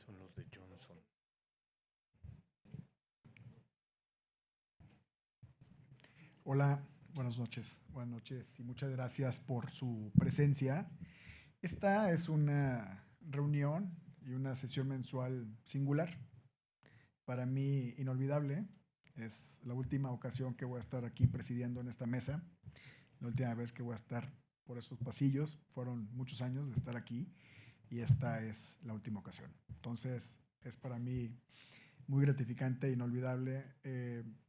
Son los de Johnson. Hola, buenas noches. Buenas noches y muchas gracias por su presencia. Esta es una reunión y una sesión mensual singular. Para mí, inolvidable. Es la última ocasión que voy a estar aquí presidiendo en esta mesa. La última vez que voy a estar por estos pasillos. Fueron muchos años de estar aquí y esta es la última ocasión. Entonces, es para mí muy gratificante e inolvidable.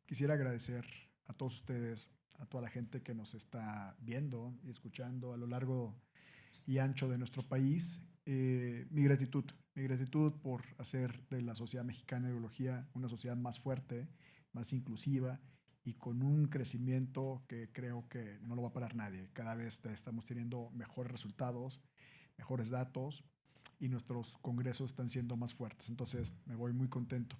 Quisiera agradecer a todos ustedes, a toda la gente que nos está viendo y escuchando a lo largo y ancho de nuestro país. Mi gratitud por hacer de la sociedad mexicana de urología una sociedad más fuerte, más inclusiva y con un crecimiento que creo que no lo va a parar nadie. Cada vez estamos teniendo mejores resultados, mejores datos y nuestros congresos están siendo más fuertes. Entonces me voy muy contento.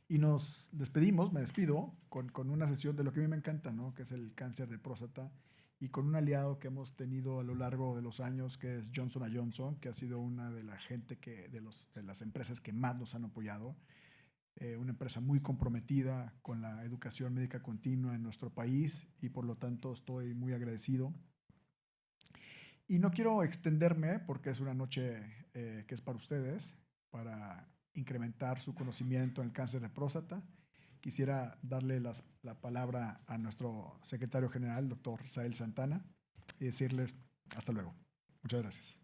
Y nos despedimos, me despido, con una sesión de lo que a mí me encanta, ¿no? Que es el cáncer de próstata, y con un aliado que hemos tenido a lo largo de los años, que es Johnson & Johnson, que ha sido una de la gente de las empresas que más nos han apoyado. Una empresa muy comprometida con la educación médica continua en nuestro país y por lo tanto estoy muy agradecido. Y no quiero extenderme porque es una noche que es para ustedes, para incrementar su conocimiento en el cáncer de próstata. Quisiera darle la palabra a nuestro secretario general, doctor Sael Santana, y decirles hasta luego. Muchas gracias.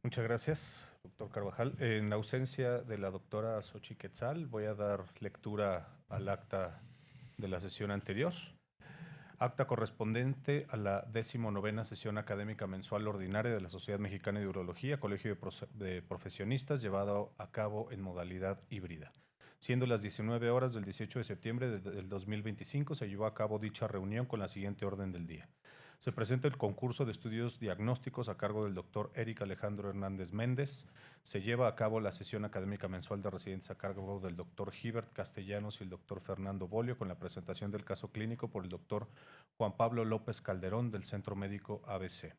Muchas gracias, doctor Carvajal. En ausencia de la doctora Xochitl Quetzal, voy a dar lectura al acta de la sesión anterior. Acta correspondiente a la 19ª sesión académica mensual ordinaria de la Sociedad Mexicana de Urología, Colegio de Profesionistas, llevado a cabo en modalidad híbrida. Siendo las 19 horas del 18 de septiembre del 2025, se llevó a cabo dicha reunión con la siguiente orden del día. Se presenta el concurso de estudios diagnósticos a cargo del doctor Eric Alejandro Hernández Méndez. Se lleva a cabo la sesión académica mensual de residentes a cargo del doctor Gibert Castellanos y el doctor Fernando Bolio, con la presentación del caso clínico por el doctor Juan Pablo López Calderón del Centro Médico ABC.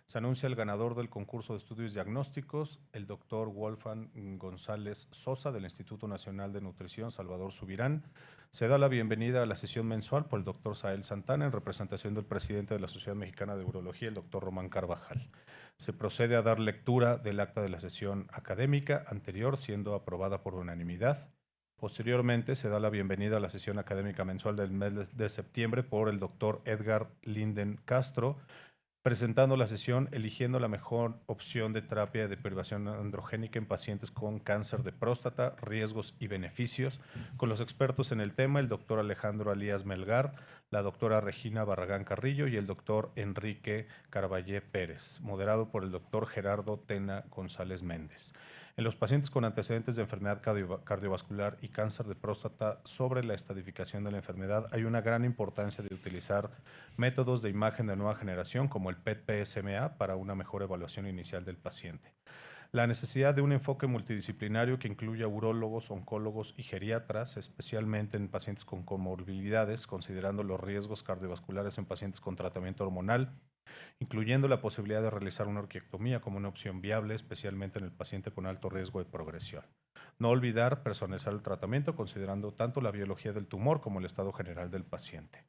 Se anuncia el ganador del concurso de estudios diagnósticos, el doctor Wolfgang González Sosa del Instituto Nacional de Nutrición Salvador Subirán. Se da la bienvenida a la sesión mensual por el doctor Sael Santana en representación del presidente de la Sociedad Mexicana de Urología, el doctor Román Carvajal. Se procede a dar lectura del acta de la sesión académica anterior, siendo aprobada por unanimidad. Posteriormente, se da la bienvenida a la sesión académica mensual del mes de septiembre por el doctor Edgar Linden Castro, presentando la sesión eligiendo la mejor opción de terapia de deprivación androgénica en pacientes con cáncer de próstata, riesgos y beneficios, con los expertos en el tema, el doctor Alejandro Alías Melgar, la doctora Regina Barragán Carrillo y el doctor Enrique Carballé Pérez, moderado por el doctor Gerardo Tena González Méndez. En los pacientes con antecedentes de enfermedad cardiovascular y cáncer de próstata, sobre la estadificación de la enfermedad, hay una gran importancia de utilizar métodos de imagen de nueva generación como el PET-PSMA para una mejor evaluación inicial del paciente. La necesidad de un enfoque multidisciplinario que incluya urólogos, oncólogos y geriatras, especialmente en pacientes con comorbilidades, considerando los riesgos cardiovasculares en pacientes con tratamiento hormonal incluyendo la posibilidad de realizar una orquiectomía como una opción viable, especialmente en el paciente con alto riesgo de progresión. No olvidar personalizar el tratamiento considerando tanto la biología del tumor como el estado general del paciente.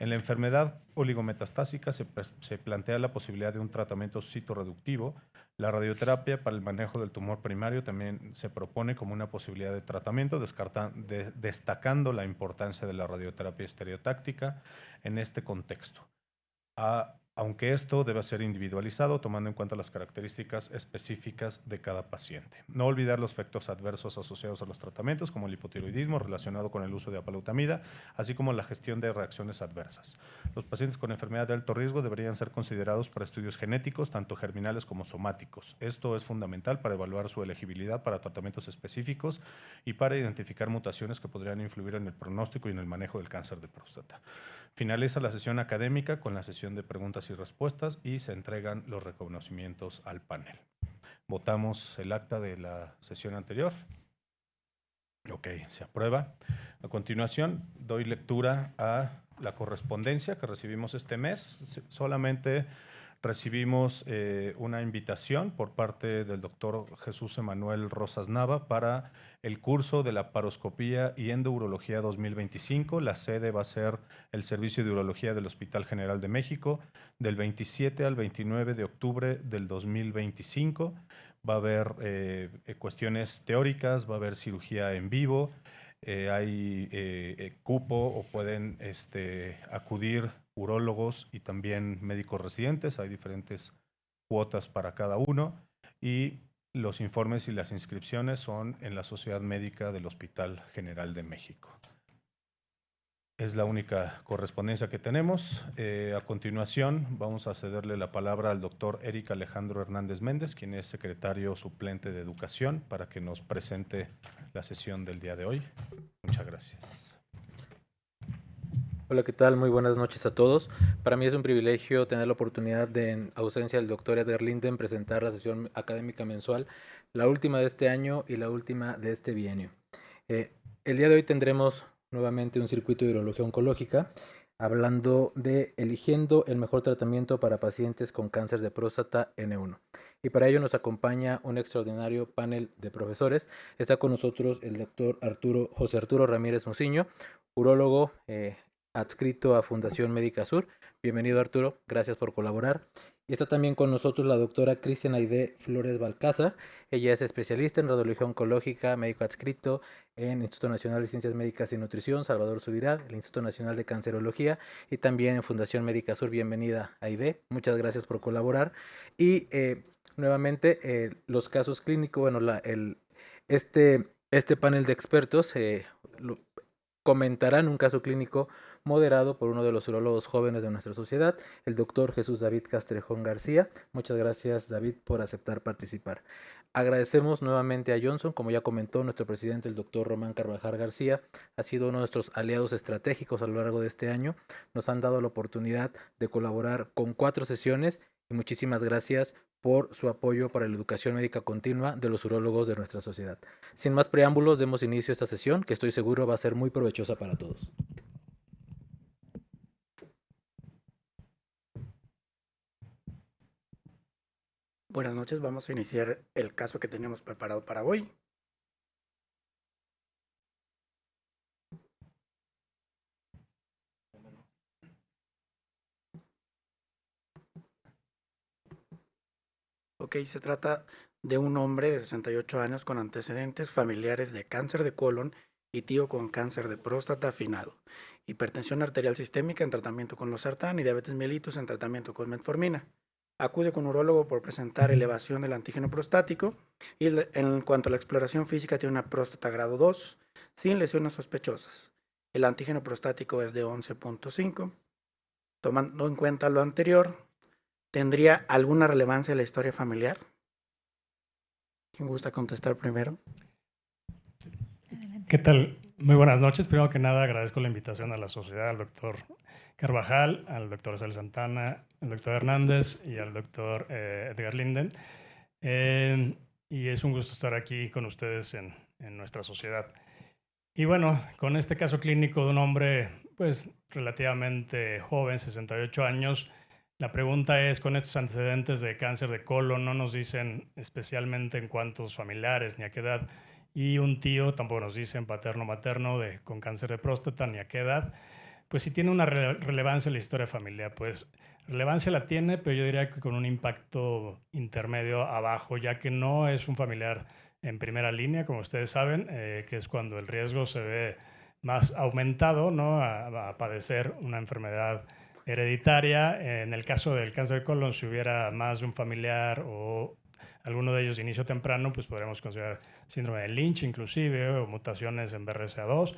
En la enfermedad oligometastásica se plantea la posibilidad de un tratamiento citorreductivo. La radioterapia para el manejo del tumor primario también se propone como una posibilidad de tratamiento, destacando la importancia de la radioterapia estereotáctica en este contexto. Aunque esto debe ser individualizado tomando en cuenta las características específicas de cada paciente. No olvidar los efectos adversos asociados a los tratamientos como el hipotiroidismo relacionado con el uso de apalutamida, así como la gestión de reacciones adversas. Los pacientes con enfermedad de alto riesgo deberían ser considerados para estudios genéticos, tanto germinales como somáticos. Esto es fundamental para evaluar su elegibilidad para tratamientos específicos y para identificar mutaciones que podrían influir en el pronóstico y en el manejo del cáncer de próstata. Finaliza la sesión académica con la sesión de preguntas y respuestas y se entregan los reconocimientos al panel. Votamos el acta de la sesión anterior. Ok, se aprueba. A continuación, doy lectura a la correspondencia que recibimos este mes. Solamente recibimos una invitación por parte del doctor Jesús Emanuel Rosas Nava para el curso de laparoscopía y endourología 2025. La sede va a ser el Servicio de Urología del Hospital General de México del 27 al 29 de octubre del 2025. Va a haber cuestiones teóricas, va a haber cirugía en vivo, hay cupo o pueden acudir urólogos y también médicos residentes. Hay diferentes cuotas para cada uno y los informes y las inscripciones son en la Sociedad Médica del Hospital General de México. Es la única correspondencia que tenemos. A continuación, vamos a cederle la palabra al doctor Eric Alejandro Hernández Méndez, quien es secretario suplente de Educación, para que nos presente la sesión del día de hoy. Muchas gracias. Hola, ¿qué tal? Muy buenas noches a todos. Para mí es un privilegio tener la oportunidad de, en ausencia del doctor Edgar Linden, presentar la sesión académica mensual, la última de este año y la última de este bienio. El día de hoy tendremos nuevamente un circuito de urología oncológica, hablando de eligiendo el mejor tratamiento para pacientes con cáncer de próstata N1. Y para ello nos acompaña un extraordinario panel de profesores. Está con nosotros el doctor José Arturo Ramírez Mociño, urólogo adscrito a Fundación Médica Sur. Bienvenido, Arturo, gracias por colaborar. Y está también con nosotros la doctora Cristian Aide Flores Balcázar. Ella es especialista en radiología oncológica, médico adscrito en el Instituto Nacional de Ciencias Médicas y Nutrición, Salvador Subirá, el Instituto Nacional de Cancerología y también en Fundación Médica Sur. Bienvenida, Aide. Muchas gracias por colaborar. Y nuevamente, los casos clínicos, bueno, este panel de expertos comentarán un caso clínico moderado por uno de los urólogos jóvenes de nuestra sociedad, el doctor Jesús David Castrejón García. Muchas gracias, David, por aceptar participar. Agradecemos nuevamente a Johnson, como ya comentó nuestro presidente, el doctor Román Carvajal García, ha sido uno de nuestros aliados estratégicos a lo largo de este año. Nos han dado la oportunidad de colaborar con 4 sesiones y muchísimas gracias por su apoyo para la educación médica continua de los urólogos de nuestra sociedad. Sin más preámbulos, demos inicio a esta sesión que estoy seguro va a ser muy provechosa para todos. Buenas noches, vamos a iniciar el caso que tenemos preparado para hoy. Ok, se trata de un hombre de 68 años con antecedentes familiares de cáncer de colon y tío con cáncer de próstata afinado, hipertensión arterial sistémica en tratamiento con losartán y diabetes mellitus en tratamiento con metformina. Acude con urólogo por presentar elevación del antígeno prostático y en cuanto a la exploración física tiene una próstata grado 2 sin lesiones sospechosas. El antígeno prostático es de 11.5. Tomando en cuenta lo anterior, ¿tendría alguna relevancia en la historia familiar? ¿Quién gusta contestar primero? ¿Qué tal? Muy buenas noches. Primero que nada, agradezco la invitación a la sociedad, al doctor Carvajal, al doctor Sal Santana, al doctor Hernández y al doctor Edgar Linden. Y es un gusto estar aquí con ustedes en nuestra sociedad. Y bueno, con este caso clínico de un hombre pues relativamente joven, 68 años, La pregunta es, con estos antecedentes de cáncer de colon, no nos dicen especialmente en cuántos familiares ni a qué edad, y un tío tampoco nos dicen paterno-materno con cáncer de próstata ni a qué edad, pues sí tiene una relevancia en la historia familiar. Pues relevancia la tiene, pero yo diría que con un impacto intermedio abajo, ya que no es un familiar en primera línea, como ustedes saben, que es cuando el riesgo se ve más aumentado, ¿no? a padecer una enfermedad hereditaria. En el caso del cáncer de colon, si hubiera más de un familiar o alguno de ellos de inicio temprano, pues podríamos considerar síndrome de Lynch inclusive, o mutaciones en BRCA2.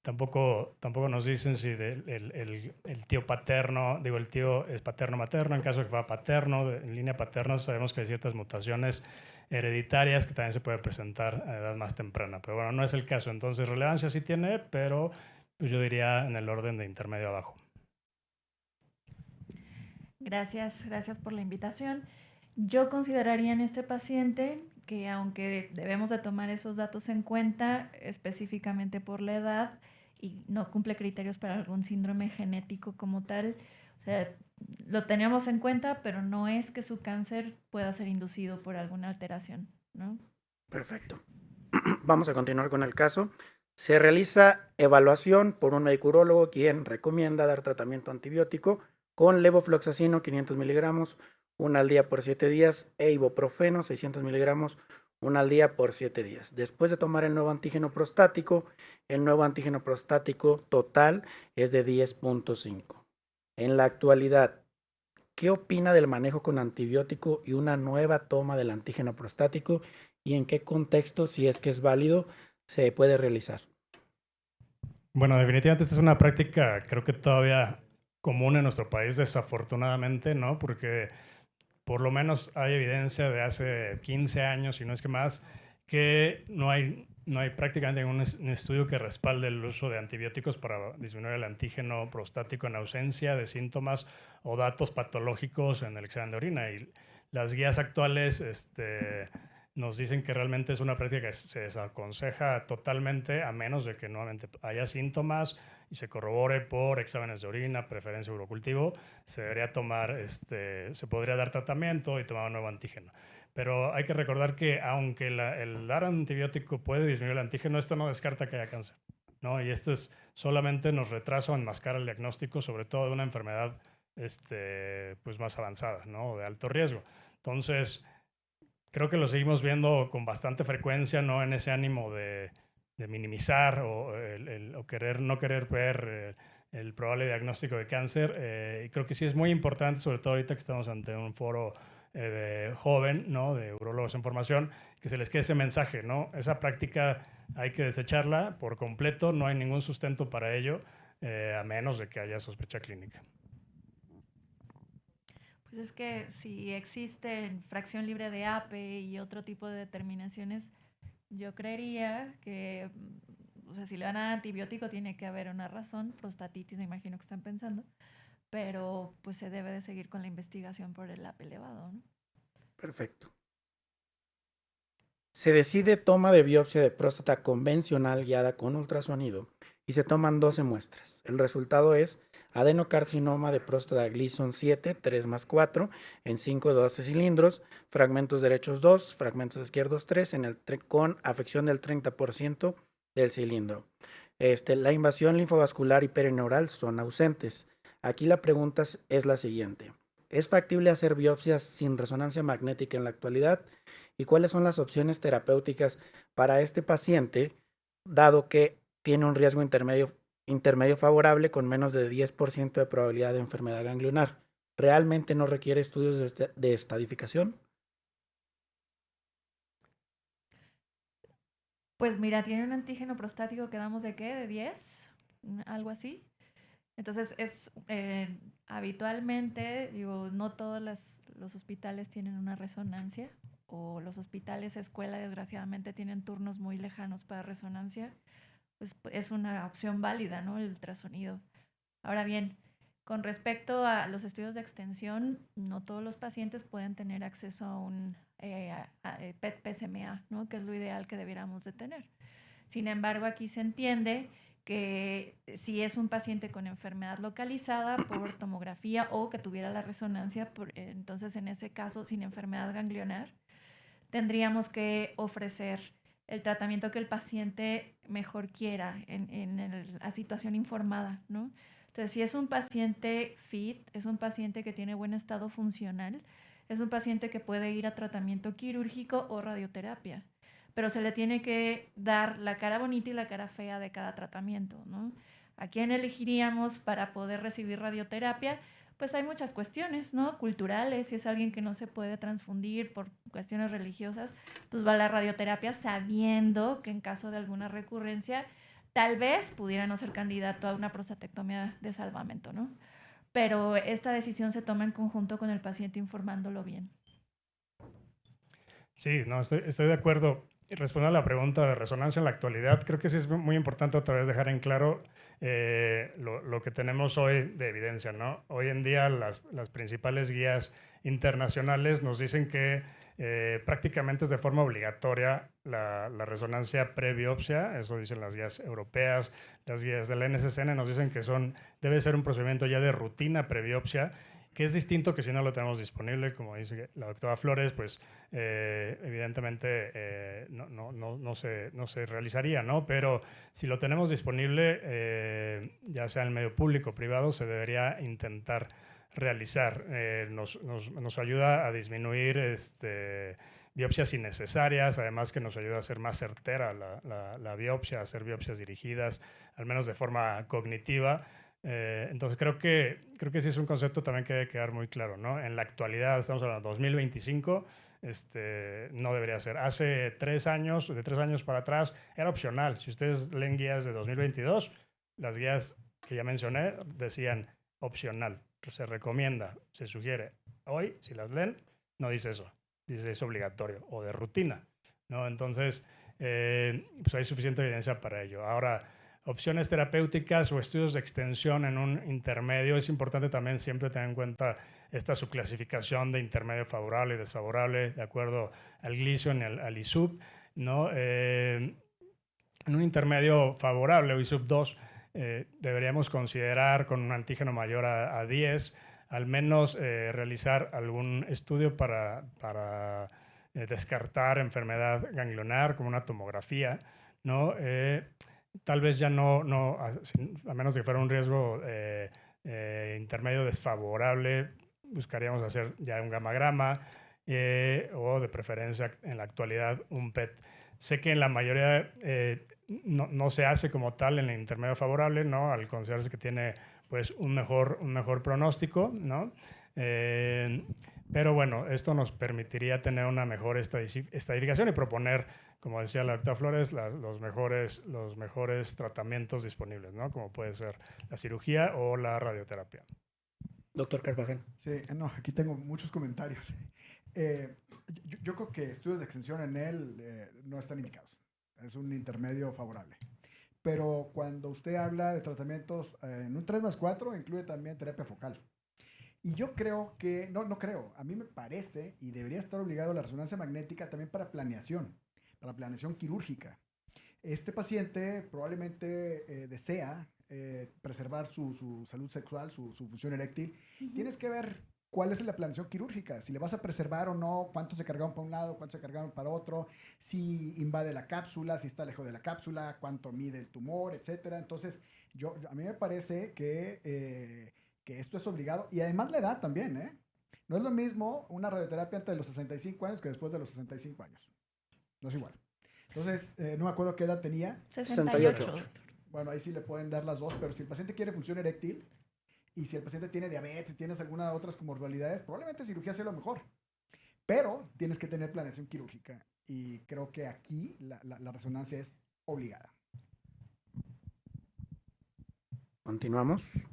Tampoco nos dicen si el tío paterno, digo, el tío es paterno-materno. En caso de que fuera paterno, en línea paterna, sabemos que hay ciertas mutaciones hereditarias que también se pueden presentar a edad más temprana. Pero bueno, no es el caso. Entonces, relevancia sí tiene, pero pues yo diría en el orden de intermedio abajo. Gracias por la invitación. Yo consideraría en este paciente que, aunque debemos de tomar esos datos en cuenta específicamente por la edad y no cumple criterios para algún síndrome genético como tal, o sea, lo tenemos en cuenta, pero no es que su cáncer pueda ser inducido por alguna alteración, ¿no? Perfecto. Vamos a continuar con el caso. Se realiza evaluación por un médico urólogo quien recomienda dar tratamiento antibiótico con levofloxacino 500 miligramos, 1 al día por 7 días, e ibuprofeno 600 miligramos, 1 al día por 7 días. Después de tomar el nuevo antígeno prostático, el nuevo antígeno prostático total es de 10.5. En la actualidad, ¿qué opina del manejo con antibiótico y una nueva toma del antígeno prostático y en qué contexto, si es que es válido, se puede realizar? Bueno, definitivamente esta es una práctica, creo que todavía común en nuestro país, desafortunadamente, ¿no? Porque por lo menos hay evidencia de hace 15 años, si no es que más, que no hay prácticamente ningún estudio que respalde el uso de antibióticos para disminuir el antígeno prostático en ausencia de síntomas o datos patológicos en el examen de orina. Y las guías actuales nos dicen que realmente es una práctica que se desaconseja totalmente, a menos de que nuevamente haya síntomas y se corrobore por exámenes de orina, preferencia urocultivo. Se debería tomar, se podría dar tratamiento y tomar un nuevo antígeno. Pero hay que recordar que aunque el dar antibiótico puede disminuir el antígeno, esto no descarta que haya cáncer, ¿no? Y esto solamente nos retrasa o enmascara el diagnóstico, sobre todo de una enfermedad pues más avanzada, ¿no? De alto riesgo. Entonces, creo que lo seguimos viendo con bastante frecuencia, ¿no? En ese ánimo de minimizar o no querer ver el probable diagnóstico de cáncer. Y creo que sí es muy importante, sobre todo ahorita que estamos ante un foro joven, ¿no? De urólogos en formación, que se les quede ese mensaje, ¿no? Esa práctica hay que desecharla por completo, no hay ningún sustento para ello, a menos de que haya sospecha clínica. Pues es que si existe fracción libre de APE y otro tipo de determinaciones, yo creería que, o sea, si le van a dar antibiótico tiene que haber una razón, prostatitis me imagino que están pensando, pero pues se debe de seguir con la investigación por el APE elevado, ¿no? Perfecto. Se decide toma de biopsia de próstata convencional guiada con ultrasonido y se toman 12 muestras. El resultado es adenocarcinoma de próstata Gleason 7, 3+4, en 5 de 12 cilindros, fragmentos derechos 2, fragmentos izquierdos 3, con afección del 30% del cilindro. La invasión linfovascular y perineural son ausentes. Aquí la pregunta es la siguiente. ¿Es factible hacer biopsias sin resonancia magnética en la actualidad? ¿Y cuáles son las opciones terapéuticas para este paciente, dado que tiene un riesgo intermedio favorable con menos de 10% de probabilidad de enfermedad ganglionar? ¿Realmente no requiere estudios de estadificación? Pues mira, tiene un antígeno prostático que damos de ¿qué? ¿De 10? Algo así. Entonces, habitualmente, digo, no todos los hospitales tienen una resonancia, o los hospitales escuela, desgraciadamente, tienen turnos muy lejanos para resonancia. Pues es una opción válida, ¿no? El ultrasonido. Ahora bien, con respecto a los estudios de extensión, no todos los pacientes pueden tener acceso a un PET-PSMA, ¿no? Que es lo ideal que debiéramos de tener. Sin embargo, aquí se entiende que si es un paciente con enfermedad localizada por tomografía o que tuviera la resonancia, entonces en ese caso sin enfermedad ganglionar, tendríamos que ofrecer el tratamiento que el paciente mejor quiera en la situación informada, ¿no? Entonces, si es un paciente fit, es un paciente que tiene buen estado funcional, es un paciente que puede ir a tratamiento quirúrgico o radioterapia, pero se le tiene que dar la cara bonita y la cara fea de cada tratamiento, ¿no? ¿A quién elegiríamos para poder recibir radioterapia? Pues hay muchas cuestiones, ¿no? Culturales, si es alguien que no se puede transfundir por cuestiones religiosas, pues va a la radioterapia sabiendo que en caso de alguna recurrencia, tal vez pudiera no ser candidato a una prostatectomía de salvamento, ¿no? Pero esta decisión se toma en conjunto con el paciente informándolo bien. Sí, no, estoy de acuerdo. Respondiendo a la pregunta de resonancia en la actualidad, creo que sí es muy importante otra vez dejar en claro lo que tenemos hoy de evidencia, ¿no? Hoy en día las principales guías internacionales nos dicen que prácticamente es de forma obligatoria la resonancia prebiopsia, eso dicen las guías europeas, las guías de la NSSN nos dicen que debe ser un procedimiento ya de rutina prebiopsia, que es distinto que si no lo tenemos disponible, como dice la doctora Flores, pues evidentemente no se realizaría, ¿no? Pero si lo tenemos disponible, ya sea en el medio público o privado, se debería intentar realizar. Nos ayuda a disminuir biopsias innecesarias, además que nos ayuda a hacer más certera la biopsia, a hacer biopsias dirigidas, al menos de forma cognitiva. Entonces creo que sí es un concepto también que debe quedar muy claro, ¿no? En la actualidad, estamos hablando de 2025, no debería ser. Hace 3 años, de 3 años para atrás, era opcional. Si ustedes leen guías de 2022, las guías que ya mencioné decían opcional, se recomienda, se sugiere. Hoy, si las leen, no dice eso, dice es obligatorio o de rutina, ¿no? Entonces, pues hay suficiente evidencia para ello. Ahora, opciones terapéuticas o estudios de extensión en un intermedio, es importante también siempre tener en cuenta esta subclasificación de intermedio favorable y desfavorable de acuerdo al Gleason y al ISUB, ¿no? En un intermedio favorable o ISUB 2 deberíamos considerar con un antígeno mayor a 10 al menos realizar algún estudio para descartar enfermedad ganglionar como una tomografía, ¿no? Tal vez ya no, a menos de que fuera un riesgo intermedio desfavorable, buscaríamos hacer ya un gamagrama o de preferencia en la actualidad un PET. Sé que en la mayoría no se hace como tal en el intermedio favorable, ¿no? Al considerarse que tiene pues un mejor pronóstico, ¿no? Pero bueno, esto nos permitiría tener una mejor estadificación y proponer, como decía la doctora Flores, los mejores tratamientos disponibles, ¿no? Como puede ser la cirugía o la radioterapia. Doctor Carvajal. Sí, no, aquí tengo muchos comentarios. Yo creo que estudios de extensión en él no están indicados. Es un intermedio favorable. Pero cuando usted habla de tratamientos en un 3+4, incluye también terapia focal. Y yo creo que, no creo, a mí me parece y debería estar obligado a la resonancia magnética también para planeación quirúrgica. Este paciente probablemente desea preservar su salud sexual, su función eréctil. Tienes que ver cuál es la planeación quirúrgica, si le vas a preservar o no, cuánto se cargaron para un lado, cuánto se cargaron para otro, si invade la cápsula, si está lejos de la cápsula, cuánto mide el tumor, etc. Entonces, a mí me parece que esto es obligado, y además la edad también, ¿eh? No es lo mismo una radioterapia antes de los 65 años que después de los 65 años. No es igual. Entonces, no me acuerdo qué edad tenía. 68. Bueno, ahí sí le pueden dar las dos, pero si el paciente quiere función eréctil y si el paciente tiene diabetes, tienes alguna de otras comorbilidades, probablemente cirugía sea lo mejor. Pero tienes que tener planeación quirúrgica y creo que aquí la resonancia es obligada. Continuamos.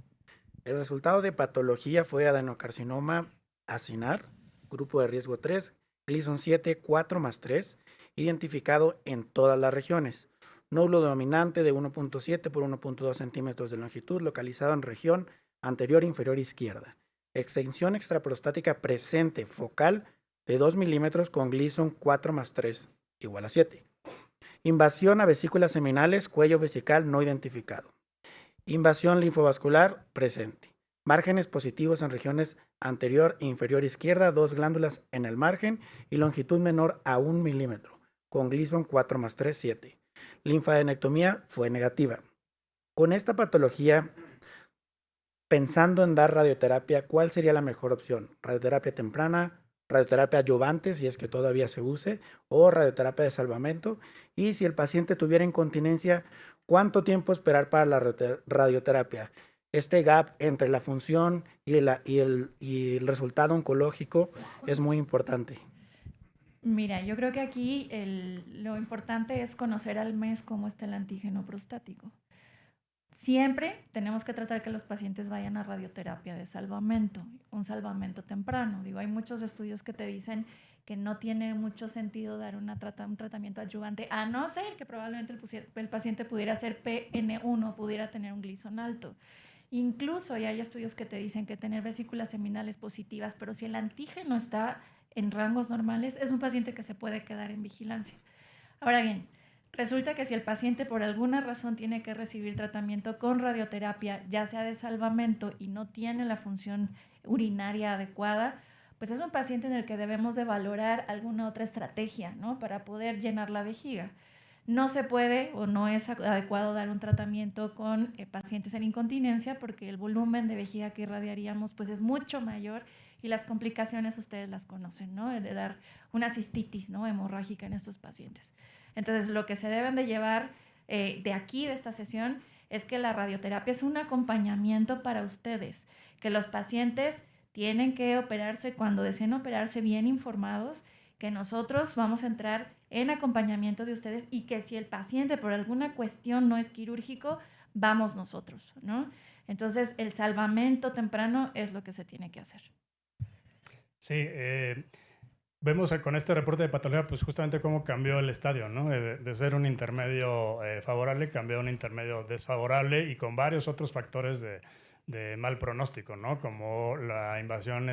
El resultado de patología fue adenocarcinoma acinar, grupo de riesgo 3, Gleason 7, 4+3, identificado en todas las regiones. Nódulo dominante de 1.7 por 1.2 centímetros de longitud, localizado en región anterior inferior izquierda. Extensión extraprostática presente focal de 2 milímetros con Gleason 4+3 igual a 7. Invasión a vesículas seminales, cuello vesical no identificado. Invasión linfovascular presente. Márgenes positivos en regiones anterior e inferior izquierda, 2 glándulas en el margen y longitud menor a 1 milímetro, con Gleason 4+3, 7. Linfadenectomía fue negativa. Con esta patología, pensando en dar radioterapia, ¿cuál sería la mejor opción? ¿Radioterapia temprana, radioterapia adyuvante, si es que todavía se use, o radioterapia de salvamento? Y si el paciente tuviera incontinencia, ¿cuánto tiempo esperar para la radioterapia? Este gap entre la función y el resultado oncológico es muy importante. Mira, yo creo que aquí lo importante es conocer al mes cómo está el antígeno prostático. Siempre tenemos que tratar que los pacientes vayan a radioterapia de salvamento, un salvamento temprano. Digo, hay muchos estudios que te dicen que no tiene mucho sentido dar un tratamiento adyuvante, a no ser que probablemente el paciente pudiera ser PN1, pudiera tener un Gleason alto. Incluso ya hay estudios que te dicen que tener vesículas seminales positivas, pero si el antígeno está en rangos normales, es un paciente que se puede quedar en vigilancia. Ahora bien, resulta que si el paciente por alguna razón tiene que recibir tratamiento con radioterapia, ya sea de salvamento y no tiene la función urinaria adecuada, pues es un paciente en el que debemos de valorar alguna otra estrategia, ¿no? Para poder llenar la vejiga. No se puede o no es adecuado dar un tratamiento con pacientes en incontinencia porque el volumen de vejiga que irradiaríamos pues es mucho mayor y las complicaciones ustedes las conocen, ¿no? De dar una cistitis, ¿no? Hemorrágica en estos pacientes. Entonces, lo que se deben de llevar de aquí, de esta sesión, es que la radioterapia es un acompañamiento para ustedes, que los pacientes tienen que operarse cuando deseen operarse bien informados, que nosotros vamos a entrar en acompañamiento de ustedes y que si el paciente por alguna cuestión no es quirúrgico, vamos nosotros, ¿no? Entonces, el salvamento temprano es lo que se tiene que hacer. Sí, vemos con este reporte de patología, pues justamente cómo cambió el estadio, ¿no? De ser un intermedio favorable, cambió a un intermedio desfavorable y con varios otros factores de mal pronóstico, ¿no? Como la invasión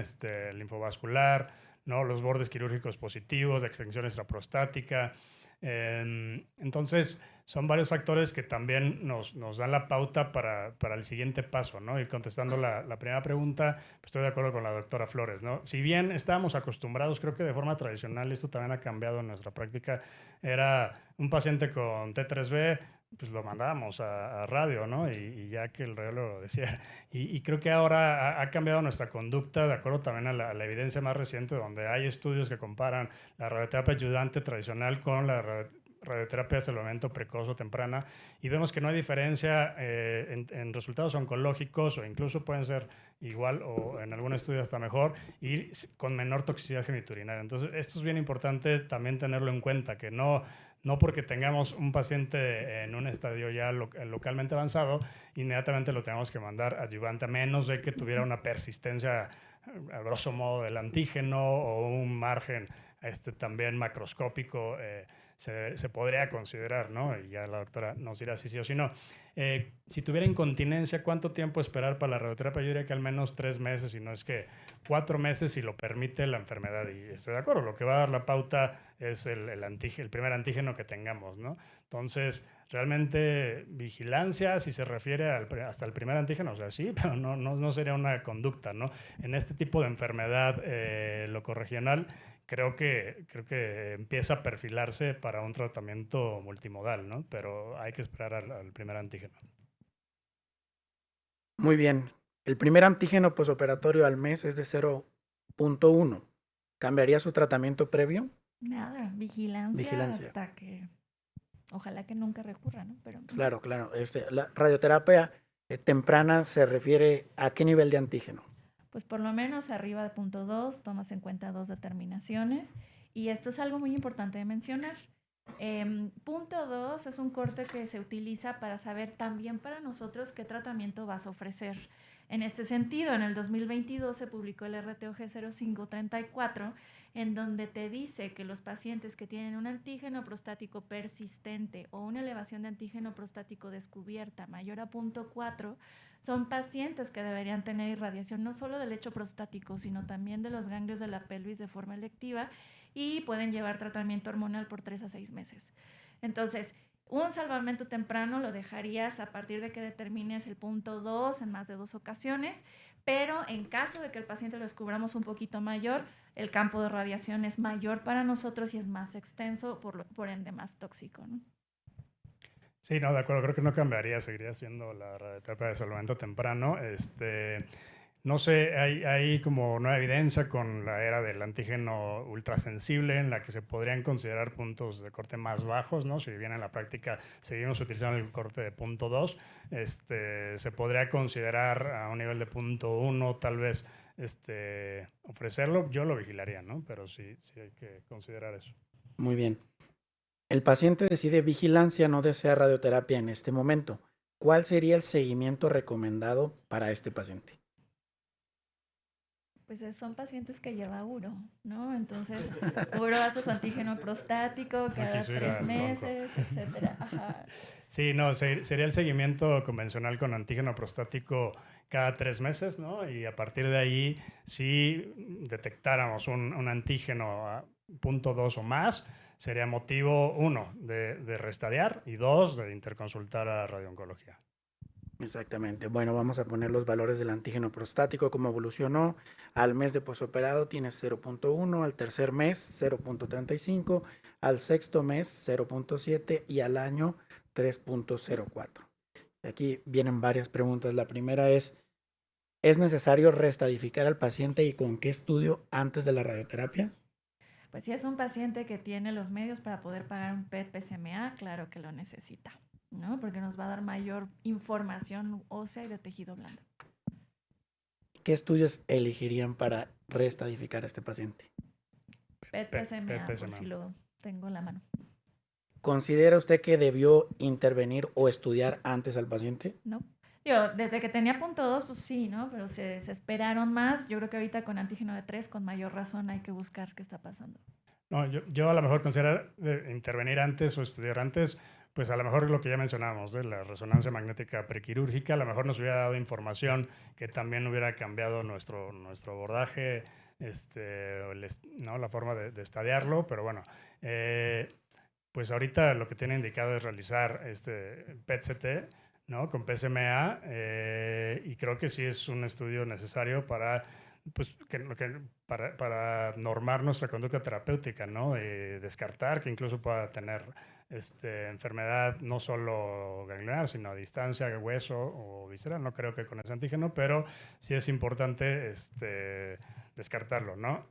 linfovascular, ¿no? Los bordes quirúrgicos positivos, la extensión extraprostática. Entonces, son varios factores que también nos dan la pauta para el siguiente paso, ¿no? Y contestando la primera pregunta, pues estoy de acuerdo con la doctora Flores, ¿no? Si bien estábamos acostumbrados, creo que de forma tradicional, esto también ha cambiado en nuestra práctica, era un paciente con T3B, pues lo mandábamos a radio, ¿no? Y ya que el radiólogo lo decía. Y creo que ahora ha cambiado nuestra conducta, de acuerdo también a la evidencia más reciente, donde hay estudios que comparan la radioterapia ayudante tradicional con la radioterapia de salvamento precoz o temprana, y vemos que no hay diferencia en resultados oncológicos, o incluso pueden ser igual o en algún estudio hasta mejor, y con menor toxicidad geniturinaria. Entonces, esto es bien importante también tenerlo en cuenta, que no porque tengamos un paciente en un estadio ya localmente avanzado, inmediatamente lo tenemos que mandar adyuvante, a menos de que tuviera una persistencia, a grosso modo, del antígeno o un margen también macroscópico, se podría considerar, ¿no? Y ya la doctora nos dirá si sí o si no. Si tuviera incontinencia, ¿cuánto tiempo esperar para la radioterapia? Yo diría que al menos 3 meses, si no es que 4 meses, si lo permite la enfermedad. Y estoy de acuerdo, lo que va a dar la pauta es el primer antígeno que tengamos, ¿no? Entonces, realmente vigilancia, si se refiere hasta el primer antígeno, o sea, sí, pero no sería una conducta, ¿no? En este tipo de enfermedad locorregional, creo que empieza a perfilarse para un tratamiento multimodal, ¿no? Pero hay que esperar al primer antígeno. Muy bien. El primer antígeno posoperatorio al mes es de 0.1. ¿Cambiaría su tratamiento previo? Nada, vigilancia. Hasta que, ojalá que nunca recurra, ¿no? Pero, claro. La radioterapia temprana se refiere a qué nivel de antígeno. Pues por lo menos arriba de 0.2, tomas en cuenta 2 determinaciones. Y esto es algo muy importante de mencionar. 0.2 es un corte que se utiliza para saber también para nosotros qué tratamiento vas a ofrecer. En este sentido, en el 2022 se publicó el RTOG 0534, en donde te dice que los pacientes que tienen un antígeno prostático persistente o una elevación de antígeno prostático descubierta mayor a 0.4 son pacientes que deberían tener irradiación no solo del lecho prostático, sino también de los ganglios de la pelvis de forma electiva, y pueden llevar tratamiento hormonal por 3 a 6 meses. Entonces, un salvamento temprano lo dejarías a partir de que determines el punto 2 en más de 2 ocasiones, pero en caso de que el paciente lo descubramos un poquito mayor, el campo de radiación es mayor para nosotros y es más extenso, por ende más tóxico, ¿no? Sí, no, de acuerdo, creo que no cambiaría, seguiría siendo la radioterapia de salvamento temprano. No sé, hay como nueva evidencia con la era del antígeno ultrasensible en la que se podrían considerar puntos de corte más bajos, ¿no? Si bien en la práctica seguimos utilizando el corte de punto 2, se podría considerar a un nivel de punto 1 tal vez ofrecerlo. Yo lo vigilaría, ¿no? Pero sí hay que considerar eso. Muy bien. El paciente decide vigilancia, no desea radioterapia en este momento. ¿Cuál sería el seguimiento recomendado para este paciente? Pues son pacientes que lleva uro, ¿no? Entonces, uro hace su antígeno prostático cada 3 meses, etcétera. Ajá. Sí, no, sería el seguimiento convencional con antígeno prostático cada 3 meses, ¿no? Y a partir de ahí, si detectáramos un antígeno a punto 2 o más, sería motivo 1 de restadiar y 2 de interconsultar a radiooncología. Exactamente. Bueno, vamos a poner los valores del antígeno prostático, cómo evolucionó. Al mes de posoperado tiene 0.1, al tercer mes 0.35, al sexto mes 0.7 y al año 3.04. Aquí vienen varias preguntas. La primera es necesario reestadificar al paciente y con qué estudio antes de la radioterapia? Pues si es un paciente que tiene los medios para poder pagar un PET-PSMA, claro que lo necesita, ¿no? Porque nos va a dar mayor información ósea y de tejido blando. ¿Qué estudios elegirían para reestadificar a este paciente? PET-PSMA, por si lo tengo en la mano. ¿Considera usted que debió intervenir o estudiar antes al paciente? No. Yo, desde que tenía punto 2, pues sí, ¿no? Pero se esperaron más. Yo creo que ahorita con antígeno de 3, con mayor razón hay que buscar qué está pasando. No, yo a lo mejor considero intervenir antes o estudiar antes, pues a lo mejor lo que ya mencionábamos de la resonancia magnética prequirúrgica, a lo mejor nos hubiera dado información que también hubiera cambiado nuestro abordaje, ¿no? La forma de estadiarlo, pero bueno, pues ahorita lo que tiene indicado es realizar PET-CT, ¿no? Con PSMA, y creo que sí es un estudio necesario para pues para normar nuestra conducta terapéutica, ¿no? Descartar que incluso pueda tener enfermedad no solo ganglionar, sino a distancia, hueso o visceral. No creo que con ese antígeno, pero sí es importante descartarlo, ¿no?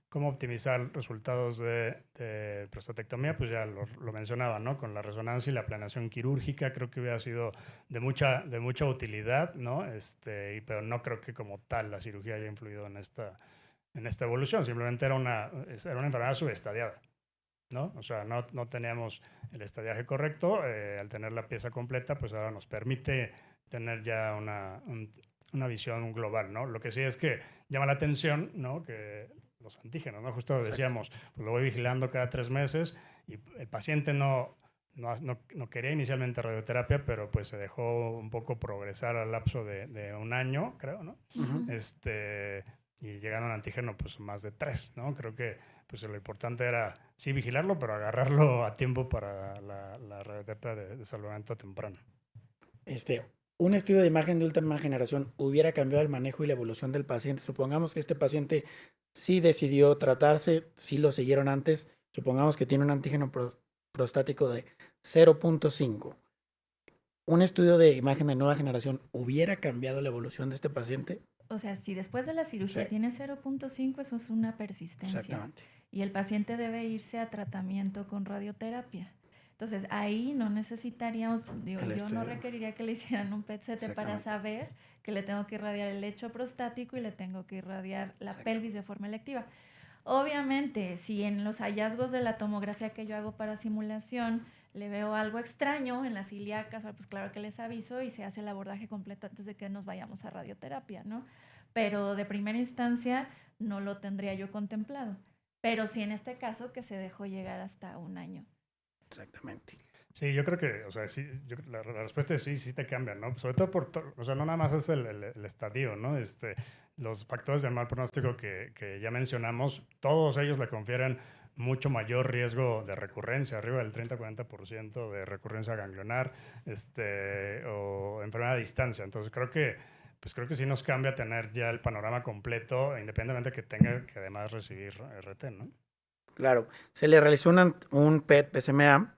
¿Cómo optimizar resultados de prostatectomía? Pues ya lo mencionaba, ¿no? Con la resonancia y la planeación quirúrgica creo que hubiera sido de mucha utilidad, ¿no? Pero no creo que como tal la cirugía haya influido en esta evolución. Simplemente era una enfermedad subestadiada, ¿no? O sea, no teníamos el estadiaje correcto. Al tener la pieza completa, pues ahora nos permite tener ya una visión global, ¿no? Lo que sí es que llama la atención, ¿no? Que los antígenos, ¿no? Justo decíamos, pues lo voy vigilando cada 3 meses y el paciente no quería inicialmente radioterapia, pero pues se dejó un poco progresar al lapso de 1 año, creo, ¿no? Uh-huh. Y llegando al antígeno, pues más de 3, ¿no? Creo que pues lo importante era sí vigilarlo, pero agarrarlo a tiempo para la radioterapia de salvamento temprano. Un estudio de imagen de última generación hubiera cambiado el manejo y la evolución del paciente. Supongamos que este paciente sí decidió tratarse, sí lo siguieron antes. Supongamos que tiene un antígeno prostático de 0.5. ¿Un estudio de imagen de nueva generación hubiera cambiado la evolución de este paciente? O sea, si después de la cirugía tiene 0.5, eso es una persistencia. Exactamente. Y el paciente debe irse a tratamiento con radioterapia. Entonces, ahí no necesitaríamos, yo no requeriría que le hicieran un PET-CT para saber que le tengo que irradiar el lecho prostático y le tengo que irradiar la pelvis de forma electiva. Obviamente, si en los hallazgos de la tomografía que yo hago para simulación le veo algo extraño en las ilíacas, pues claro que les aviso y se hace el abordaje completo antes de que nos vayamos a radioterapia, ¿no? Pero de primera instancia no lo tendría yo contemplado. Pero sí en este caso que se dejó llegar hasta 1 año. Exactamente. Sí, yo creo que, o sea, sí, la respuesta es sí te cambia, ¿no? Sobre todo o sea, no nada más es el estadio, ¿no? Los factores de mal pronóstico que ya mencionamos, todos ellos le confieren mucho mayor riesgo de recurrencia, arriba del 30-40% de recurrencia ganglionar o enfermedad a distancia. Entonces creo que sí nos cambia tener ya el panorama completo, independientemente que tenga que además recibir RT, ¿no? Claro, se le realizó un PET-PSMA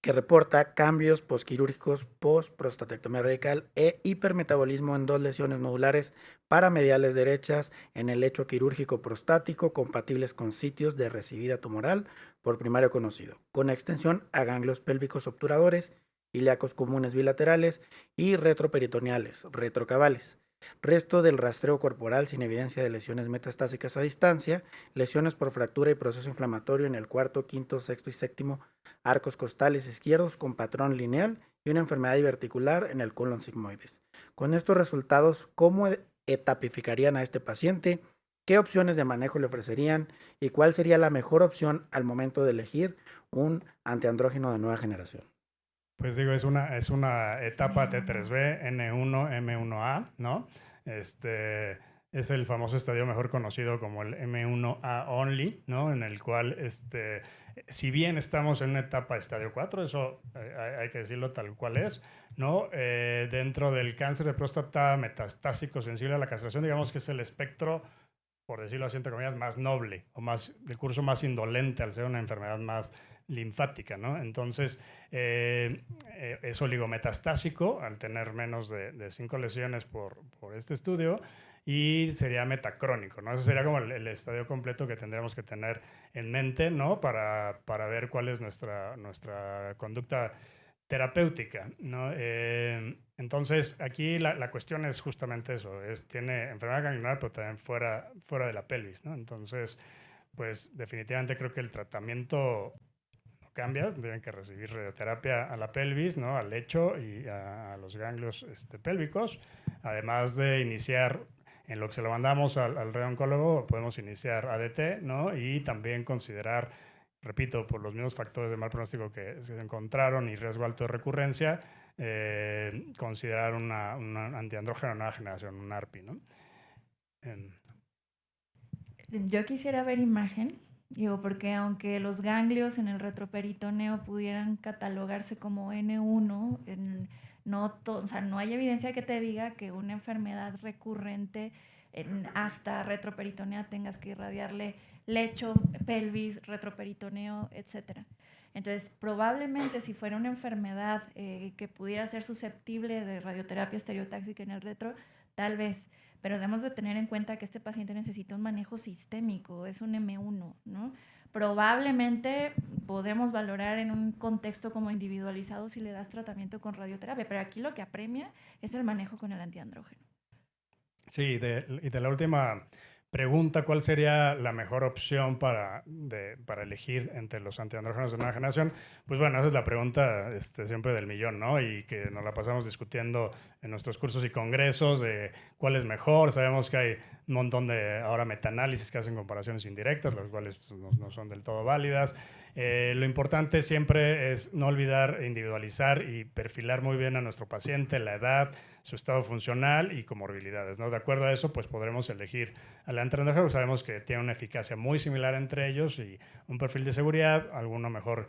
que reporta cambios posquirúrgicos post-prostatectomía radical e hipermetabolismo en 2 lesiones nodulares paramediales derechas en el lecho quirúrgico prostático compatibles con sitios de recibida tumoral por primario conocido, con extensión a ganglios pélvicos obturadores, ilíacos comunes bilaterales y retroperitoneales, retrocavales. Resto del rastreo corporal sin evidencia de lesiones metastásicas a distancia, lesiones por fractura y proceso inflamatorio en el cuarto, quinto, sexto y séptimo arcos costales izquierdos con patrón lineal y una enfermedad diverticular en el colon sigmoides. Con estos resultados, ¿cómo etapificarían a este paciente? ¿Qué opciones de manejo le ofrecerían? ¿Y cuál sería la mejor opción al momento de elegir un antiandrógeno de nueva generación? Pues digo, es una etapa T3B, N1, M1A, ¿no? Es el famoso estadio mejor conocido como el M1A only, ¿no? En el cual, si bien estamos en una etapa estadio 4, eso hay que decirlo tal cual es, ¿no? Dentro del cáncer de próstata metastásico sensible a la castración, digamos que es el espectro, por decirlo así, entre comillas, más noble o de curso más indolente al ser una enfermedad más linfática, ¿no? Entonces, es oligometastásico al tener menos de 5 lesiones por este estudio y sería metacrónico, ¿no? Ese sería como el estadio completo que tendríamos que tener en mente, ¿no? Para ver cuál es nuestra conducta terapéutica, ¿no? Entonces, aquí la cuestión es justamente eso, tiene enfermedad ganglionar, pero también fuera de la pelvis, ¿no? Entonces, pues definitivamente creo que el tratamiento no cambia, tienen que recibir radioterapia a la pelvis, ¿no? Al lecho y a los ganglios pélvicos, además de iniciar, en lo que se lo mandamos al reoncólogo, podemos iniciar ADT, ¿no? Y también considerar, repito, por los mismos factores de mal pronóstico que se encontraron y riesgo alto de recurrencia, considerar un antiandrógeno de nueva generación, un ARPI, ¿no? Yo quisiera ver imagen, digo, porque aunque los ganglios en el retroperitoneo pudieran catalogarse como N1, o sea, no hay evidencia que te diga que una enfermedad recurrente hasta retroperitonea tengas que irradiarle lecho, pelvis, retroperitoneo, etc. Entonces, probablemente si fuera una enfermedad que pudiera ser susceptible de radioterapia estereotáxica en el retro, tal vez, pero debemos de tener en cuenta que este paciente necesita un manejo sistémico, es un M1, ¿no? Probablemente podemos valorar en un contexto como individualizado si le das tratamiento con radioterapia, pero aquí lo que apremia es el manejo con el antiandrógeno. Sí, y de la última pregunta, ¿cuál sería la mejor opción para elegir entre los antiandrógenos de nueva generación? Pues bueno, esa es la pregunta siempre del millón, ¿no? Y que nos la pasamos discutiendo en nuestros cursos y congresos de cuál es mejor. Sabemos que hay un montón de ahora metaanálisis que hacen comparaciones indirectas, las cuales pues, no son del todo válidas. Lo importante siempre es no olvidar individualizar y perfilar muy bien a nuestro paciente, la edad, su estado funcional y comorbilidades, ¿no? De acuerdo a eso, pues podremos elegir al antiandrógeno. Sabemos que tiene una eficacia muy similar entre ellos y un perfil de seguridad, alguno mejor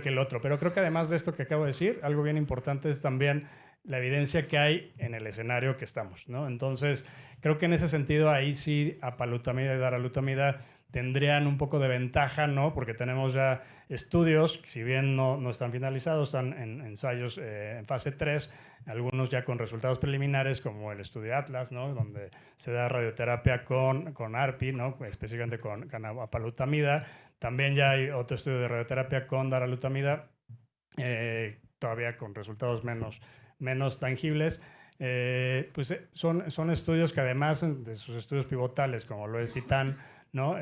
que el otro. Pero creo que además de esto que acabo de decir, algo bien importante es también la evidencia que hay en el escenario que estamos, ¿no? Entonces, creo que en ese sentido ahí sí apalutamida y daralutamida tendrían un poco de ventaja, ¿no? Porque tenemos ya estudios, si bien no están finalizados, están en ensayos en fase 3, algunos ya con resultados preliminares, como el estudio Atlas, ¿no? Donde se da radioterapia con ARPI, ¿no? Específicamente con apalutamida. También ya hay otro estudio de radioterapia con daralutamida, todavía con resultados menos tangibles. Pues son estudios que además de sus estudios pivotales, como lo es Titán, ¿no?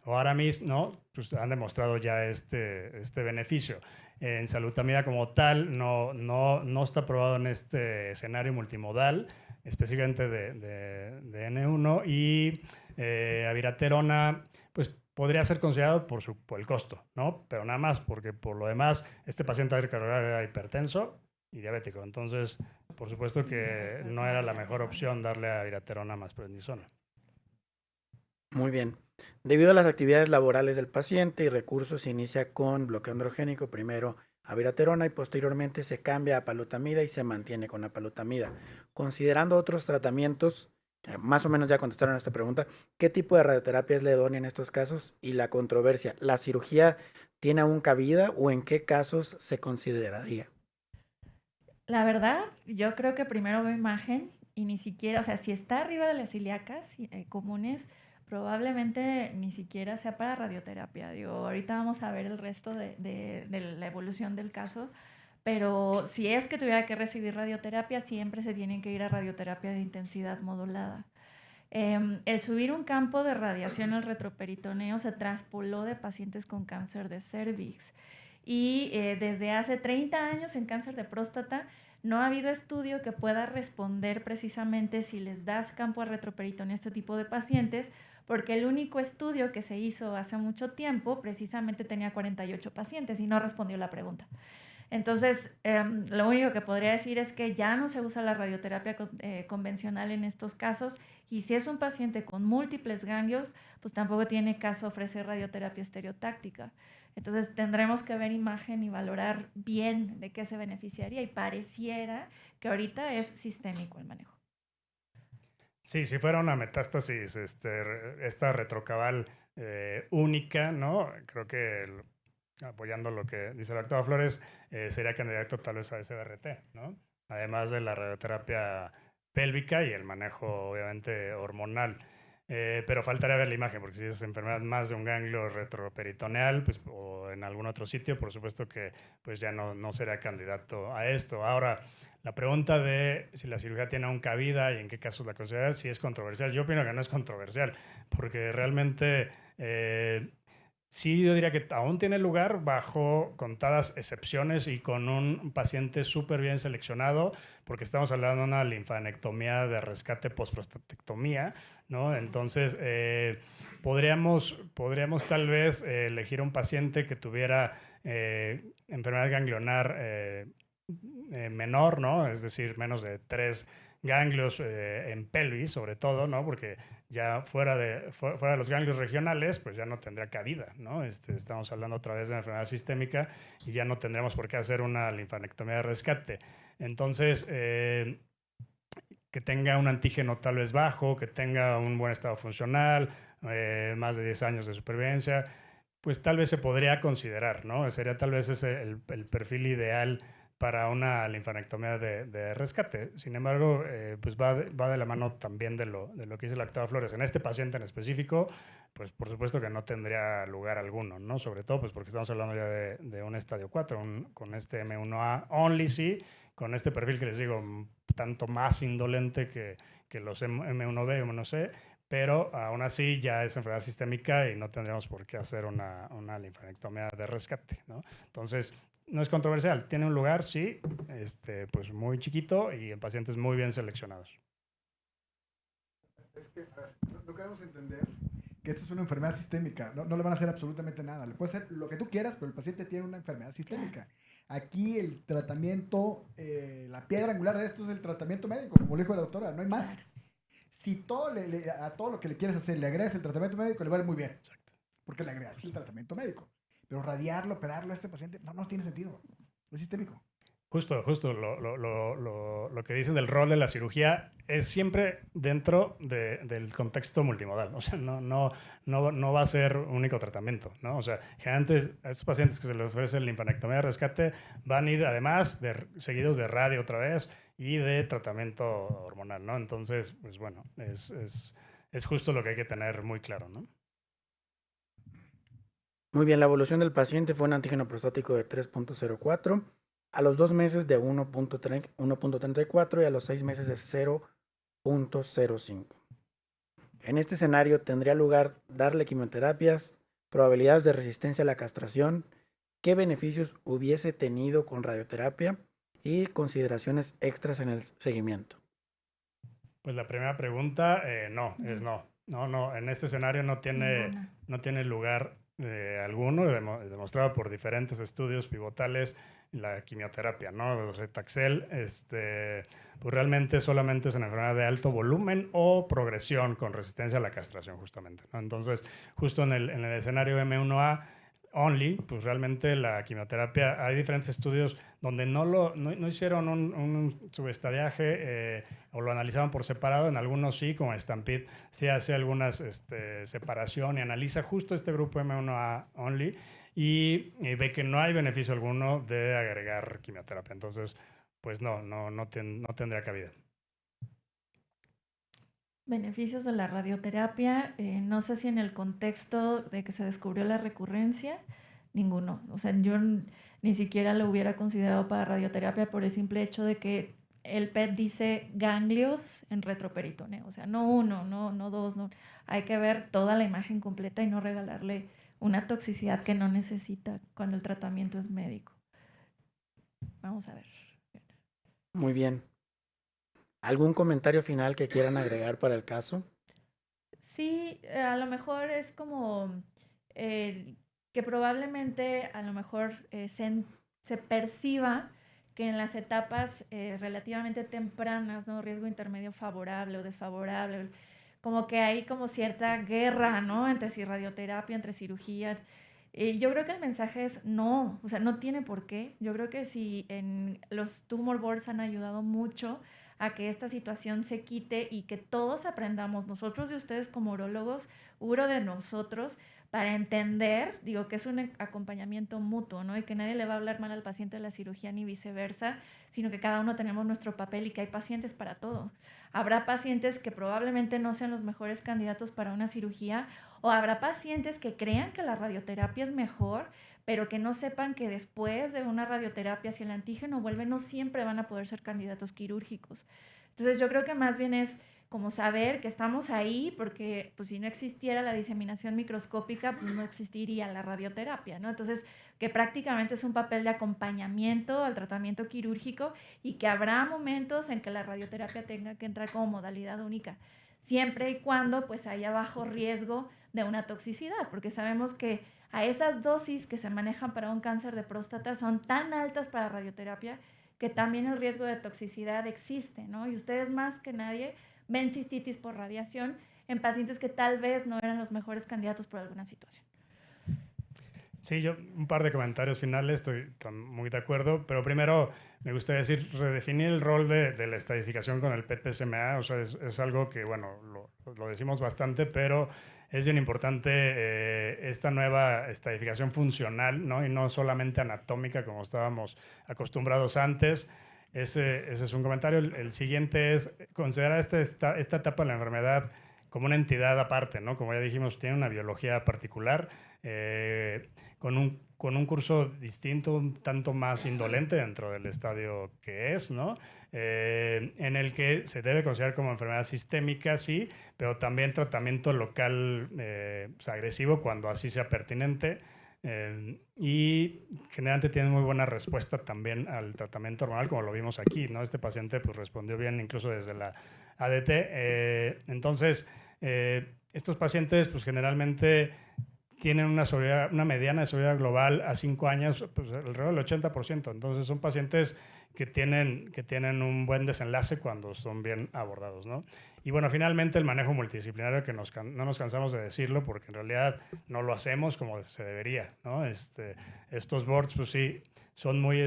O Aramis, ¿no? Pues han demostrado ya este beneficio. En salutamida como tal no está probado en este escenario multimodal, específicamente de N1, y abiraterona pues podría ser considerado por el costo, ¿no? Pero nada más, porque por lo demás este paciente era hipertenso y diabético, entonces por supuesto que no era la mejor opción darle abiraterona más prednisona. Muy bien. Debido a las actividades laborales del paciente y recursos, se inicia con bloqueo androgénico, primero abiraterona y posteriormente se cambia a palutamida y se mantiene con la palutamida. Considerando otros tratamientos, más o menos ya contestaron a esta pregunta, ¿qué tipo de radioterapia es la idónea en estos casos? Y la controversia, ¿la cirugía tiene aún cabida o en qué casos se consideraría? La verdad, yo creo que primero veo imagen y ni siquiera, o sea, si está arriba de las ilíacas comunes, probablemente ni siquiera sea para radioterapia. Digo, ahorita vamos a ver el resto de la evolución del caso, pero si es que tuviera que recibir radioterapia, siempre se tienen que ir a radioterapia de intensidad modulada. El subir un campo de radiación al retroperitoneo se traspoló de pacientes con cáncer de cervix. Y desde hace 30 años en cáncer de próstata no ha habido estudio que pueda responder precisamente si les das campo a retroperitoneo a este tipo de pacientes, porque el único estudio que se hizo hace mucho tiempo precisamente tenía 48 pacientes y no respondió la pregunta. Entonces, lo único que podría decir es que ya no se usa la radioterapia convencional en estos casos, y si es un paciente con múltiples ganglios, pues tampoco tiene caso ofrecer radioterapia estereotáctica. Entonces, tendremos que ver imagen y valorar bien de qué se beneficiaría, y pareciera que ahorita es sistémico el manejo. Sí, si fuera una metástasis, esta retrocaval única, ¿no? Creo que apoyando lo que dice la doctora Flores, sería candidato tal vez a SBRT, ¿no? Además de la radioterapia pélvica y el manejo, obviamente, hormonal. Pero faltaría ver la imagen, porque si es enfermedad más de un ganglio retroperitoneal, pues, o en algún otro sitio, por supuesto que pues ya no será candidato a esto. Ahora, la pregunta de si la cirugía tiene aún cabida y en qué casos la considera, si es controversial. Yo opino que no es controversial, porque realmente sí, yo diría que aún tiene lugar bajo contadas excepciones y con un paciente súper bien seleccionado, porque estamos hablando de una linfanectomía de rescate postprostatectomía, ¿no? Entonces, podríamos tal vez elegir un paciente que tuviera enfermedad ganglionar menor, ¿no? Es decir, menos de 3 ganglios en pelvis, sobre todo, ¿no? Porque ya fuera de los ganglios regionales, pues ya no tendrá cabida, ¿no? Estamos hablando otra vez de una enfermedad sistémica y ya no tendremos por qué hacer una linfanectomía de rescate. Entonces, que tenga un antígeno tal vez bajo, que tenga un buen estado funcional, más de 10 años de supervivencia, pues tal vez se podría considerar, ¿no? Sería tal vez ese el perfil ideal para una linfanectomía de rescate. Sin embargo, pues va de la mano también de lo que dice la doctora Flores. En este paciente en específico, pues por supuesto que no tendría lugar alguno, ¿no? Sobre todo pues porque estamos hablando ya de un estadio 4, con este M1A only, sí, con este perfil que les digo, tanto más indolente que los M1B y M1C, pero aún así ya es enfermedad sistémica y no tendríamos por qué hacer una linfanectomía de rescate, ¿no? Entonces, no es controversial, tiene un lugar, sí, pues muy chiquito y en pacientes muy bien seleccionados. Es que, a ver, no queremos entender que esto es una enfermedad sistémica. No le van a hacer absolutamente nada. Le puede hacer lo que tú quieras, pero el paciente tiene una enfermedad sistémica. Aquí el tratamiento, la piedra angular de esto es el tratamiento médico, como lo dijo la doctora, no hay más. Si a todo lo que le quieres hacer le agregas el tratamiento médico, le va a ir muy bien. Exacto. Porque le agregas el tratamiento médico. Pero radiarlo, operarlo a este paciente, no tiene sentido. Es sistémico. Justo lo que dicen del rol de la cirugía es siempre dentro del contexto multimodal. O sea, no va a ser único tratamiento, ¿no? O sea, generalmente a estos pacientes que se les ofrece linfanectomía de rescate van a ir además seguidos de radio otra vez y de tratamiento hormonal, ¿no? Entonces, pues bueno, es justo lo que hay que tener muy claro, ¿no? Muy bien, la evolución del paciente fue un antígeno prostático de 3.04, a los 2 meses de 1.34 y a los 6 meses de 0.05. En este escenario tendría lugar darle quimioterapias, probabilidades de resistencia a la castración, qué beneficios hubiese tenido con radioterapia y consideraciones extras en el seguimiento. Pues la primera pregunta, no, es no. No, en este escenario no tiene lugar alguno, demostrado por diferentes estudios pivotales la quimioterapia, ¿no? Docetaxel, pues realmente solamente es una enfermedad de alto volumen o progresión con resistencia a la castración, justamente, ¿no? Entonces, justo en el escenario M1A only, pues realmente la quimioterapia, hay diferentes estudios donde no hicieron un subestadiaje o lo analizaban por separado, en algunos sí, como Stampede, sí hace algunas separación y analiza justo este grupo M1A only y ve que no hay beneficio alguno de agregar quimioterapia. Entonces, pues no tendría cabida. Beneficios de la radioterapia, no sé si en el contexto de que se descubrió la recurrencia, ninguno. O sea, yo ni siquiera lo hubiera considerado para radioterapia por el simple hecho de que el PET dice ganglios en retroperitoneo. O sea, no uno, no dos, no. Hay que ver toda la imagen completa y no regalarle una toxicidad que no necesita cuando el tratamiento es médico. Vamos a ver. Muy bien. ¿Algún comentario final que quieran agregar para el caso? Sí, a lo mejor es como que probablemente a lo mejor se perciba que en las etapas relativamente tempranas, ¿no? Riesgo intermedio favorable o desfavorable, como que hay como cierta guerra, ¿no? Entre si radioterapia, entre cirugía. Yo creo que el mensaje es no, o sea, no tiene por qué. Yo creo que si en los tumor boards han ayudado mucho a que esta situación se quite y que todos aprendamos, nosotros de ustedes como urólogos, uro de nosotros, para entender, digo, que es un acompañamiento mutuo, ¿no? Y que nadie le va a hablar mal al paciente de la cirugía ni viceversa, sino que cada uno tenemos nuestro papel y que hay pacientes para todo. Habrá pacientes que probablemente no sean los mejores candidatos para una cirugía, o habrá pacientes que crean que la radioterapia es mejor, pero que no sepan que después de una radioterapia, si el antígeno vuelve, no siempre van a poder ser candidatos quirúrgicos. Entonces yo creo que más bien es como saber que estamos ahí, porque pues, si no existiera la diseminación microscópica, pues no existiría la radioterapia, ¿no? Entonces, que prácticamente es un papel de acompañamiento al tratamiento quirúrgico y que habrá momentos en que la radioterapia tenga que entrar como modalidad única, siempre y cuando pues haya bajo riesgo de una toxicidad, porque sabemos que a esas dosis que se manejan para un cáncer de próstata son tan altas para radioterapia que también el riesgo de toxicidad existe, ¿no? Y ustedes más que nadie ven cistitis por radiación en pacientes que tal vez no eran los mejores candidatos por alguna situación. Sí, yo un par de comentarios finales, estoy muy de acuerdo, pero primero me gustaría decir, redefinir el rol de la estadificación con el PET-PSMA, o sea, es algo que, bueno, lo decimos bastante, pero es bien importante esta nueva estadificación funcional, ¿no? Y no solamente anatómica como estábamos acostumbrados antes. Ese es un comentario. El siguiente es considerar esta etapa de la enfermedad como una entidad aparte, ¿no? Como ya dijimos, tiene una biología particular, con un curso distinto, un tanto más indolente dentro del estadio que es, ¿no? En el que se debe considerar como enfermedad sistémica, sí, pero también tratamiento local agresivo cuando así sea pertinente. Y generalmente tienen muy buena respuesta también al tratamiento hormonal, como lo vimos aquí, ¿no? Este paciente pues, respondió bien incluso desde la ADT. Entonces, estos pacientes pues, generalmente tienen una mediana de sobrevida global a 5 años, pues, alrededor del 80%. Entonces, son pacientes que tienen un buen desenlace cuando son bien abordados, ¿no? Y bueno, finalmente el manejo multidisciplinario, que no nos cansamos de decirlo, porque en realidad no lo hacemos como se debería, ¿no? Estos boards, pues sí, son muy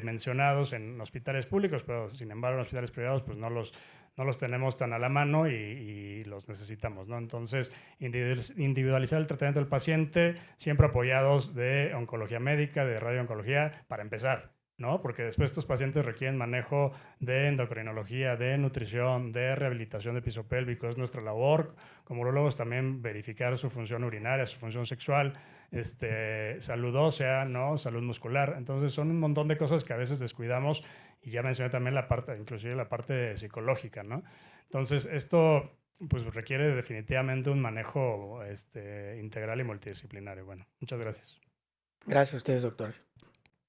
mencionados en hospitales públicos, pero sin embargo en hospitales privados, pues no los tenemos tan a la mano y los necesitamos, ¿no? Entonces, individualizar el tratamiento del paciente, siempre apoyados de oncología médica, de radiooncología, para empezar, ¿no? Porque después estos pacientes requieren manejo de endocrinología, de nutrición, de rehabilitación de piso pélvico. Es nuestra labor como urólogos también verificar su función urinaria, su función sexual, salud ósea, ¿no? Salud muscular. Entonces son un montón de cosas que a veces descuidamos, y ya mencioné también inclusive la parte psicológica, ¿no? Entonces esto pues requiere definitivamente un manejo integral y multidisciplinario. Bueno, muchas gracias. Gracias a ustedes, doctores.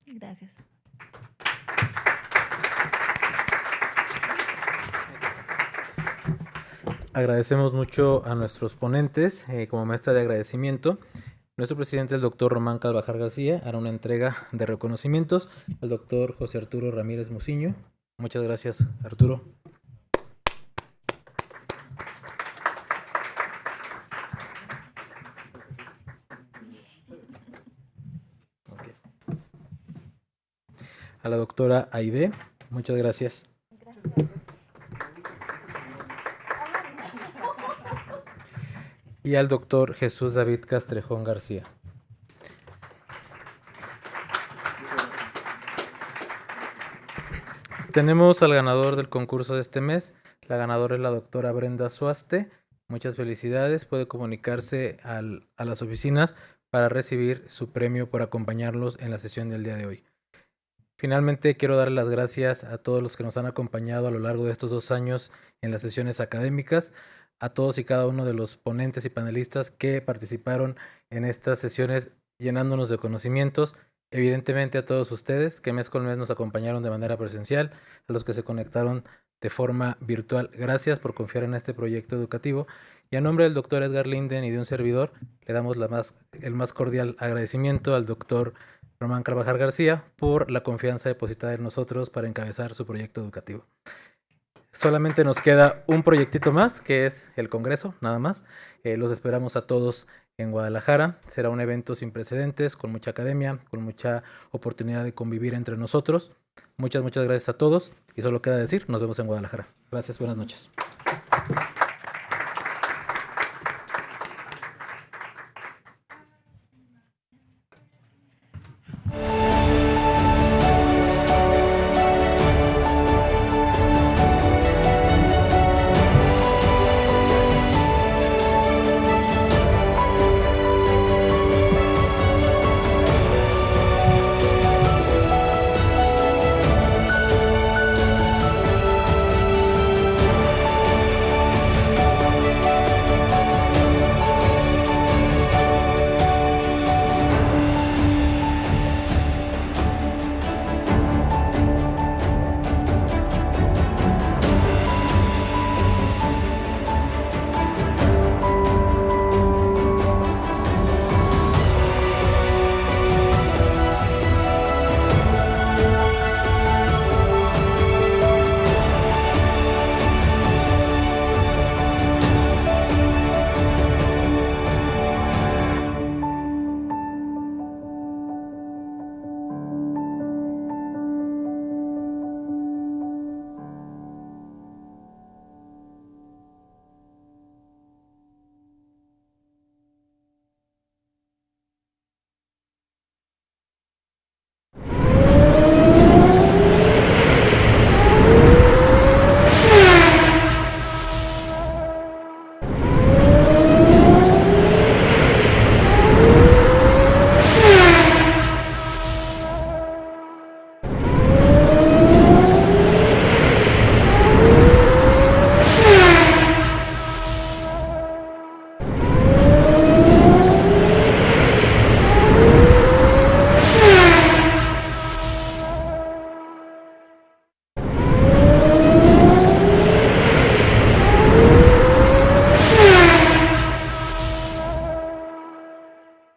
Gracias. Agradecemos mucho a nuestros ponentes como muestra de agradecimiento. nuestro presidente, el doctor Román Carvajal García, hará una entrega de reconocimientos al doctor José Arturo Ramírez Muciño. Muchas gracias, Arturo. Okay. A la doctora Aide, muchas gracias. Y al doctor Jesús David Castrejón García. Tenemos al ganador del concurso de este mes. La ganadora es la doctora Brenda Suaste. Muchas felicidades. Puede comunicarse a las oficinas para recibir su premio por acompañarlos en la sesión del día de hoy. Finalmente, quiero dar las gracias a todos los que nos han acompañado a lo largo de estos 2 años en las sesiones académicas, a todos y cada uno de los ponentes y panelistas que participaron en estas sesiones llenándonos de conocimientos. Evidentemente a todos ustedes que mes con mes nos acompañaron de manera presencial, a los que se conectaron de forma virtual. Gracias por confiar en este proyecto educativo. Y a nombre del doctor Edgar Linden y de un servidor, le damos el más cordial agradecimiento al doctor Román Carvajal García por la confianza depositada en nosotros para encabezar su proyecto educativo. Solamente nos queda un proyectito más, que es el Congreso, nada más. Los esperamos a todos en Guadalajara. Será un evento sin precedentes, con mucha academia, con mucha oportunidad de convivir entre nosotros. Muchas gracias a todos y solo queda decir, nos vemos en Guadalajara. Gracias, buenas noches.